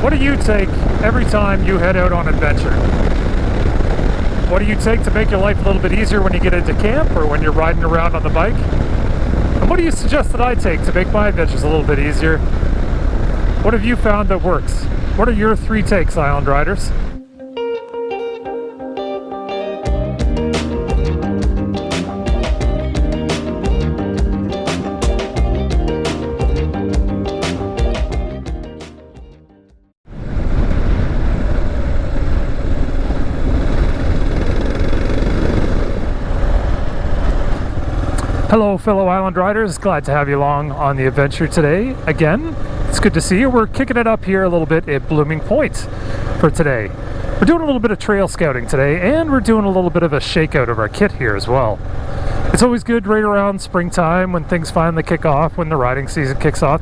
What do you take every time you head out on adventure? What do you take to make your life a little bit easier when you get into camp or when you're riding around on the bike? And what do you suggest that I take to make my adventures a little bit easier? What have you found that works? What are your 3 takes, Island Riders? Hello fellow Island Riders, glad to have you along on the adventure today. Again, it's good to see you. We're kicking it up here a little bit at Blooming Point for today. We're doing a little bit of trail scouting today, and we're doing a little bit of a shakeout of our kit here as well. It's always good right around springtime when things finally kick off, when the riding season kicks off.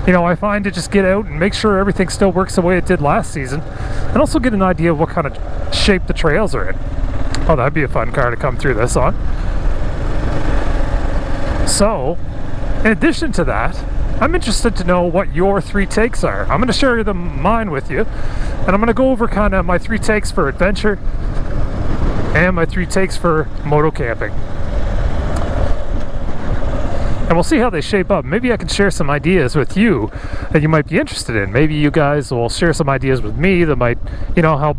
You know, I find to just get out and make sure everything still works the way it did last season, and also get an idea of what kind of shape the trails are in. Oh, that'd be a fun car to come through this on. So, in addition to that, I'm interested to know what your 3 takes are. I'm going to share mine with you, and I'm going to go over kind of my 3 takes for adventure and my 3 takes for moto camping. And we'll see how they shape up. Maybe I can share some ideas with you that you might be interested in. Maybe you guys will share some ideas with me that might, you know, help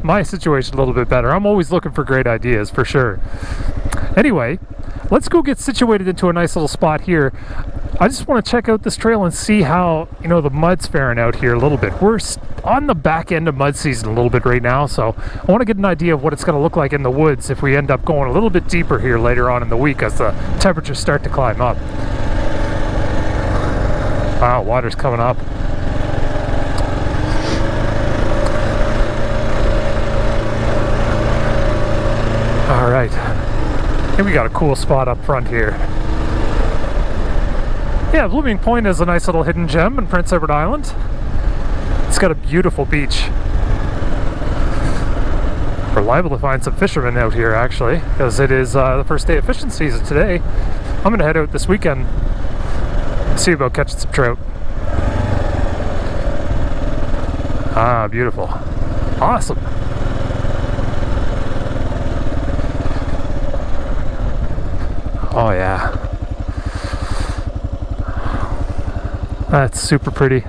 my situation a little bit better. I'm always looking for great ideas, for sure. Anyway, let's go get situated into a nice little spot here. I just want to check out this trail and see how, you know, the mud's faring out here a little bit. We're on the back end of mud season a little bit right now, so I want to get an idea of what it's going to look like in the woods if we end up going a little bit deeper here later on in the week as the temperatures start to climb up. Wow, water's coming up. All right. And we got a cool spot up front here. Yeah, Blooming Point is a nice little hidden gem in Prince Edward Island. It's got a beautiful beach. We're liable to find some fishermen out here, actually, because it is the first day of fishing season today. I'm going to head out this weekend, see about catching some trout. Ah, beautiful. Awesome. Oh yeah, that's super pretty.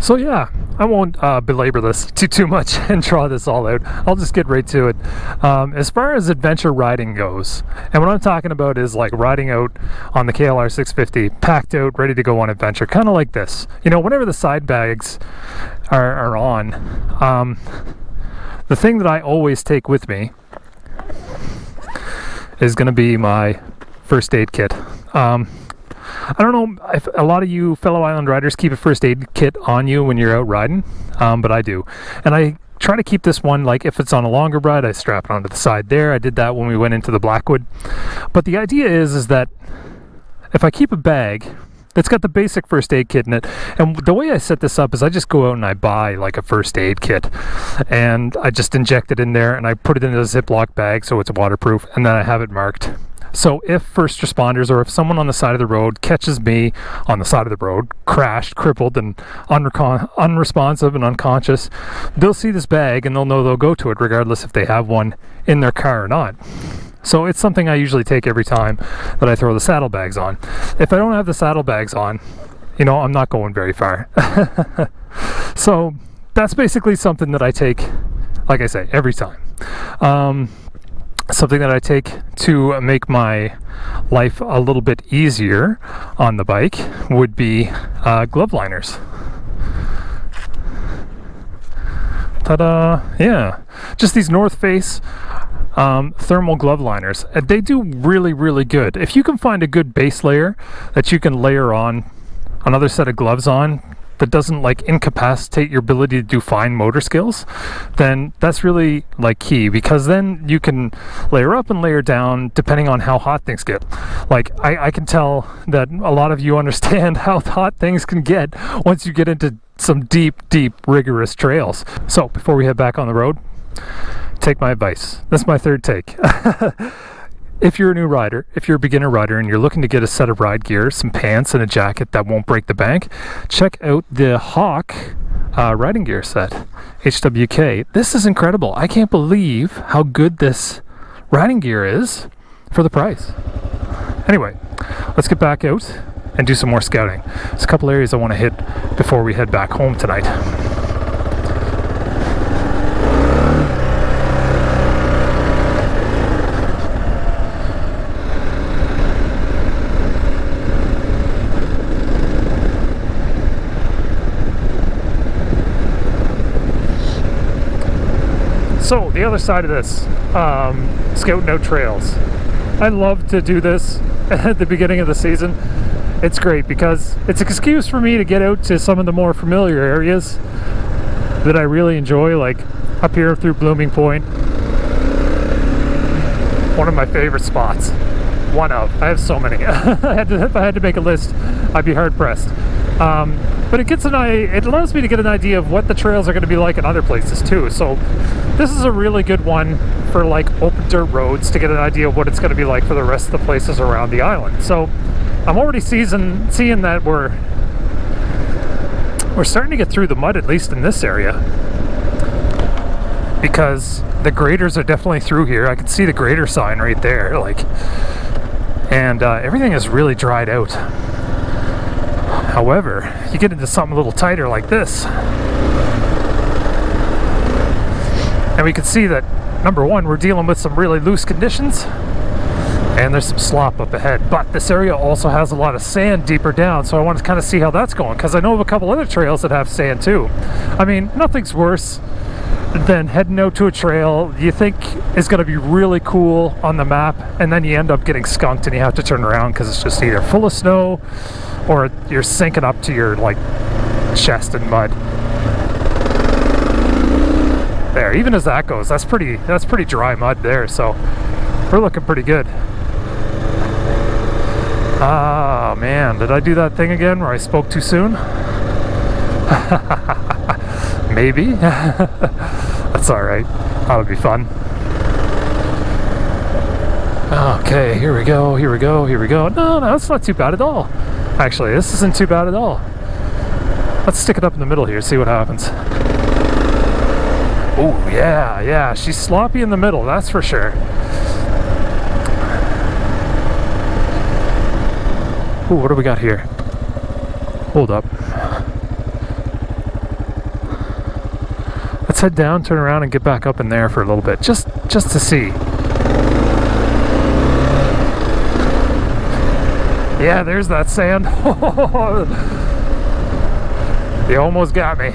So yeah, I won't belabor this too much and draw this all out. I'll just get right to it. As far as adventure riding goes, and what I'm talking about is like riding out on the KLR 650, packed out, ready to go on adventure, kind of like this. You know, whenever the side bags are on, the thing that I always take with me is going to be my first aid kit. I don't know if a lot of you fellow island riders keep a first aid kit on you when you're out riding, but I do. And I try to keep this one, like if it's on a longer ride, I strap it onto the side there. I did that when we went into the Blackwood. But the idea is that if I keep a bag that's got the basic first aid kit in it, and the way I set this up is I just go out and I buy like a first aid kit, and I just inject it in there and I put it in a Ziploc bag so it's waterproof, and then I have it marked. So if first responders or if someone on the side of the road catches me on the side of the road, crashed, crippled, and unresponsive and unconscious, they'll see this bag and they'll know they'll go to it regardless if they have one in their car or not. So it's something I usually take every time that I throw the saddlebags on. If I don't have the saddlebags on, you know, I'm not going very far. So that's basically something that I take like I say, every time. Something that I take to make my life a little bit easier on the bike would be glove liners. Ta-da! Yeah, just these North Face thermal glove liners. They do really, really good. If you can find a good base layer that you can layer on another set of gloves on that doesn't like incapacitate your ability to do fine motor skills, then that's really like key, because then you can layer up and layer down depending on how hot things get. Like I can tell that a lot of you understand how hot things can get once you get into some deep rigorous trails. So before we head back on the road, take my advice. This is my third take. If you're a new rider, if you're a beginner rider and you're looking to get a set of ride gear, some pants and a jacket that won't break the bank, check out the HWK riding gear set, HWK. This is incredible. I can't believe how good this riding gear is for the price. Anyway, let's get back out and do some more scouting. There's a couple areas I want to hit before we head back home tonight. So the other side of this, scouting out trails. I love to do this at the beginning of the season. It's great because it's an excuse for me to get out to some of the more familiar areas that I really enjoy, like up here through Blooming Point. One of my favorite spots. One of. I have so many. If I had to make a list, I'd be hard pressed. But it allows me to get an idea of what the trails are going to be like in other places too. So this is a really good one for like open dirt roads to get an idea of what it's going to be like for the rest of the places around the island. So I'm already seeing that we're starting to get through the mud, at least in this area, because the graders are definitely through here. I can see the grader sign right there, and everything is really dried out. However, you get into something a little tighter like this, and we can see that, number one, we're dealing with some really loose conditions, and there's some slop up ahead. But this area also has a lot of sand deeper down, so I want to kind of see how that's going, because I know of a couple other trails that have sand too. I mean, nothing's worse than heading out to a trail you think is going to be really cool on the map, and then you end up getting skunked and you have to turn around because it's just either full of snow or you're sinking up to your like chest in mud. There, even as that goes, that's pretty dry mud there, so we're looking pretty good. Ah, man, did I do that thing again where I spoke too soon? Maybe. That's alright. That'll be fun. Okay, here we go. No, it's not too bad at all. Actually, this isn't too bad at all. Let's stick it up in the middle here, see what happens. Oh, yeah, she's sloppy in the middle, that's for sure. Ooh, what do we got here? Hold up. Let's head down, turn around, and get back up in there for a little bit, just to see. Yeah, there's that sand. You almost got me.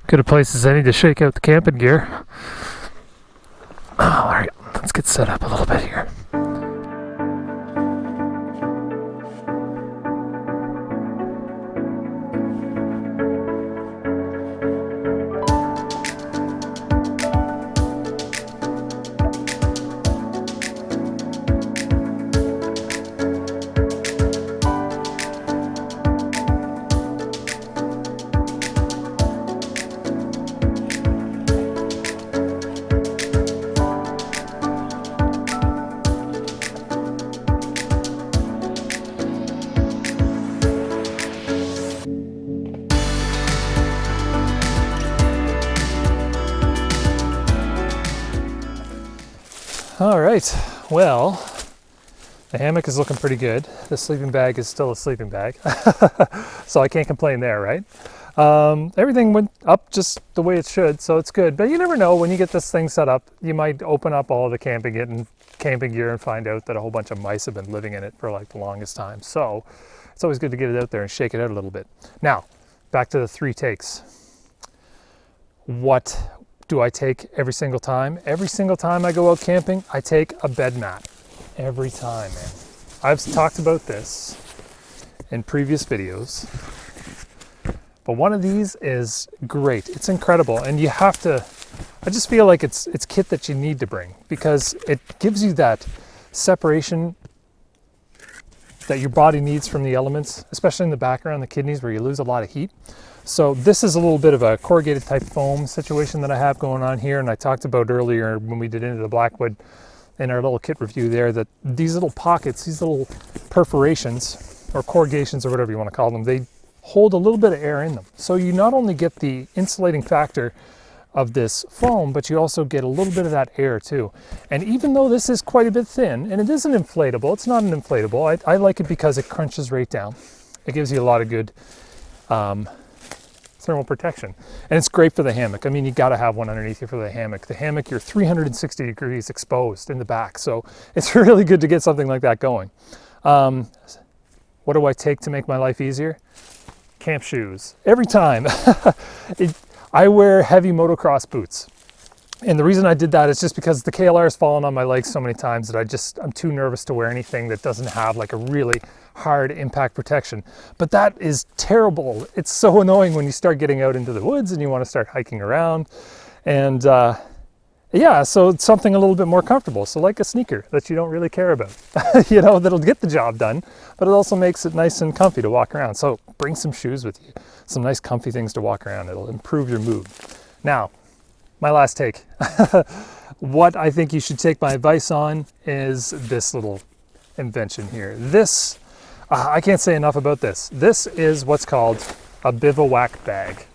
Good a place as any to shake out the camping gear. All right, let's get set up a little bit here. All right, well, the hammock is looking pretty good. The sleeping bag is still a sleeping bag, so I can't complain there, right? Everything went up just the way it should, so it's good. But you never know, when you get this thing set up, you might open up all the camping gear and find out that a whole bunch of mice have been living in it for like the longest time. So it's always good to get it out there and shake it out a little bit. Now, back to the 3 takes. What do I take every single time? Every single time I go out camping, I take a bed mat. Every time, man. I've talked about this in previous videos, but one of these is great. It's incredible, and you have to, I just feel like it's kit that you need to bring because it gives you that separation that your body needs from the elements, especially in the back around the kidneys where you lose a lot of heat. So this is a little bit of a corrugated type foam situation that I have going on here. And I talked about earlier when we did Into the Blackwood in our little kit review there, that these little pockets, these little perforations or corrugations or whatever you want to call them, they hold a little bit of air in them. So you not only get the insulating factor of this foam, but you also get a little bit of that air too. And even though this is quite a bit thin, and it is an inflatable, it's not an inflatable, I like it because it crunches right down. It gives you a lot of good thermal protection. And it's great for the hammock. I mean, you got to have one underneath you for the hammock. The hammock, you're 360 degrees exposed in the back. So it's really good to get something like that going. What do I take to make my life easier? Camp shoes. Every time. I wear heavy motocross boots. And the reason I did that is just because the KLR has fallen on my legs so many times that I'm too nervous to wear anything that doesn't have like a really hard impact protection. But that is terrible. It's so annoying when you start getting out into the woods and you want to start hiking around. And yeah, so it's something a little bit more comfortable. So like a sneaker that you don't really care about, you know, that'll get the job done, but it also makes it nice and comfy to walk around. So bring some shoes with you, some nice comfy things to walk around. It'll improve your mood. Now, my last take. What I think you should take my advice on is this little invention here. This, I can't say enough about this. This is what's called a Bivvy Bag.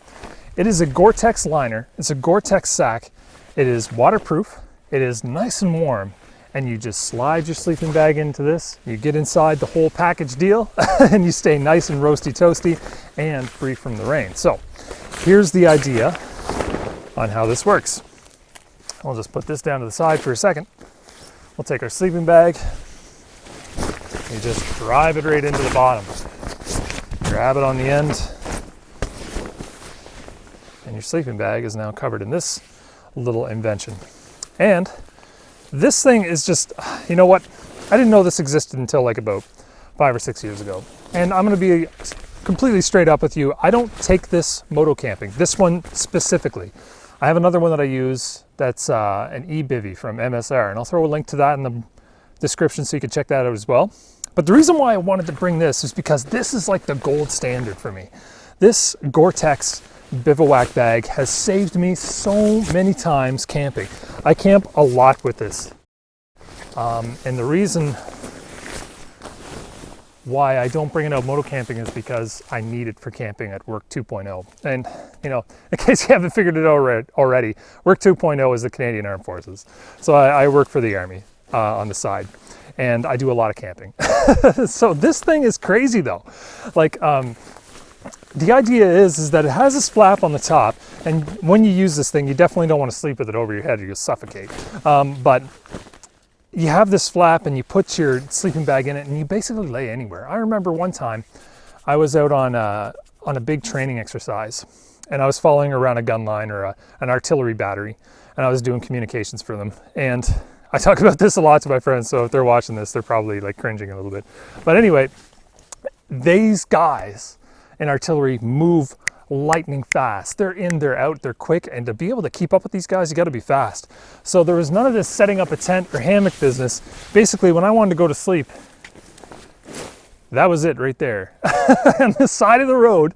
It is a Gore-Tex liner. It's a Gore-Tex sack. It is waterproof. It is nice and warm. And you just slide your sleeping bag into this. You get inside the whole package deal and you stay nice and roasty toasty and free from the rain. So here's the idea on how this works. I'll just put this down to the side for a second. We'll take our sleeping bag. You just drive it right into the bottom. Grab it on the end. And your sleeping bag is now covered in this little invention. And this thing is just, you know what? I didn't know this existed until like about 5 or 6 years ago. And I'm gonna be completely straight up with you. I don't take this moto camping, this one specifically. I have another one that I use that's an e-Bivvy from MSR, and I'll throw a link to that in the description so you can check that out as well. But the reason why I wanted to bring this is because this is like the gold standard for me. This Gore-Tex Bivvy Bag has saved me so many times camping. I camp a lot with this. And the reason why I don't bring it out moto camping is because I need it for camping at Work 2.0. And, you know, in case you haven't figured it out already, Work 2.0 is the Canadian Armed Forces. So I work for the Army on the side, and I do a lot of camping. So this thing is crazy though. Like, the idea is that it has this flap on the top, and when you use this thing, you definitely don't want to sleep with it over your head or you'll suffocate. But you have this flap and you put your sleeping bag in it and you basically lay anywhere. I remember one time I was out on a big training exercise and I was following around a gun line or an artillery battery, and I was doing communications for them. And I talk about this a lot to my friends, so if they're watching this, they're probably like cringing a little bit. But anyway, these guys in artillery move lightning fast. They're in, they're out, they're quick, and to be able to keep up with these guys, you got to be fast. So there was none of this setting up a tent or hammock business. Basically, when I wanted to go to sleep, that was it right there. On the side of the road,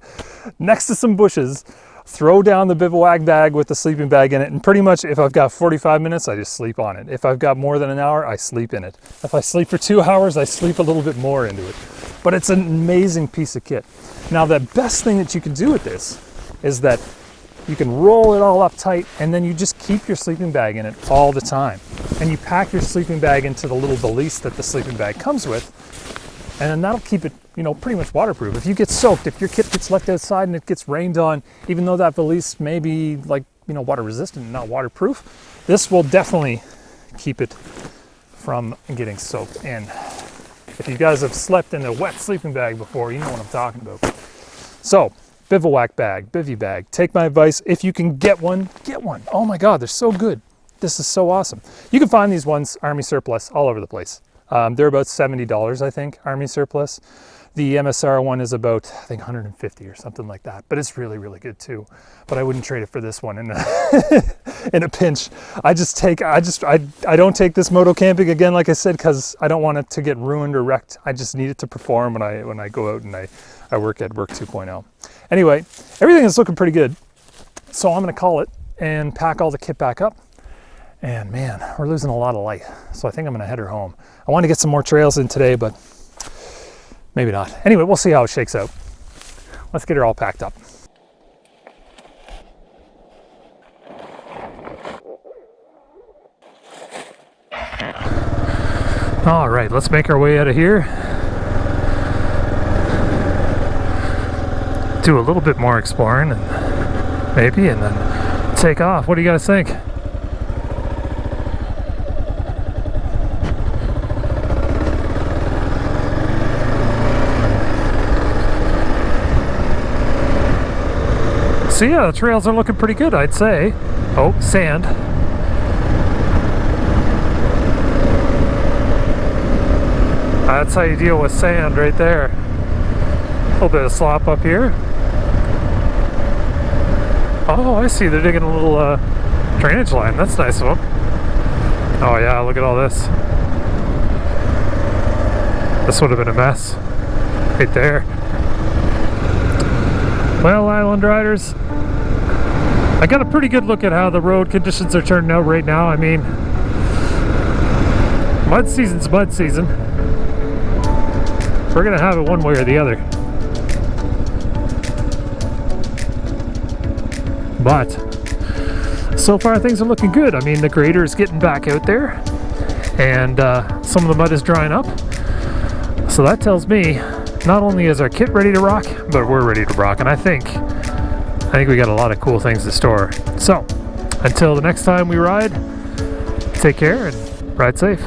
next to some bushes, throw down the bivouac bag with the sleeping bag in it, and pretty much if I've got 45 minutes, I just sleep on it. If I've got more than an hour, I sleep in it. If I sleep for 2 hours, I sleep a little bit more into it. But it's an amazing piece of kit. Now, the best thing that you can do with this is that you can roll it all up tight, and then you just keep your sleeping bag in it all the time. And you pack your sleeping bag into the little valise that the sleeping bag comes with, and then that'll keep it, you know, pretty much waterproof. If you get soaked, if your kit gets left outside and it gets rained on, even though that valise may be like, you know, water resistant and not waterproof, this will definitely keep it from getting soaked in. If you guys have slept in a wet sleeping bag before, you know what I'm talking about. So, bivouac bag, bivvy bag. Take my advice. If you can get one, get one. Oh my God, they're so good. This is so awesome. You can find these ones, Army surplus, all over the place. They're about $70, I think, Army surplus. The MSR one is about, I think, 150 or something like that. But it's really, really good too. But I wouldn't trade it for this one in a, in a pinch. I don't take this moto camping again, like I said, because I don't want it to get ruined or wrecked. I just need it to perform when I go out and I work at Work 2.0. Anyway, everything is looking pretty good. So I'm going to call it and pack all the kit back up. And man, we're losing a lot of light. So I think I'm going to head her home. I want to get some more trails in today, but maybe not. Anyway, we'll see how it shakes out. Let's get her all packed up. All right, let's make our way out of here. Do a little bit more exploring and maybe, and then take off. What do you guys think? So yeah, the trails are looking pretty good, I'd say. Oh, sand. That's how you deal with sand right there. A little bit of slop up here. Oh, I see, they're digging a little drainage line. That's nice of them. Oh yeah, look at all this. This would have been a mess right there. Well, Island Riders, I got a pretty good look at how the road conditions are turning out right now. I mean, mud season's mud season. We're gonna have it one way or the other. But so far things are looking good. I mean, the grader is getting back out there, and some of the mud is drying up. So that tells me not only is our kit ready to rock, but we're ready to rock. And I think we got a lot of cool things to store. So until the next time we ride, take care and ride safe.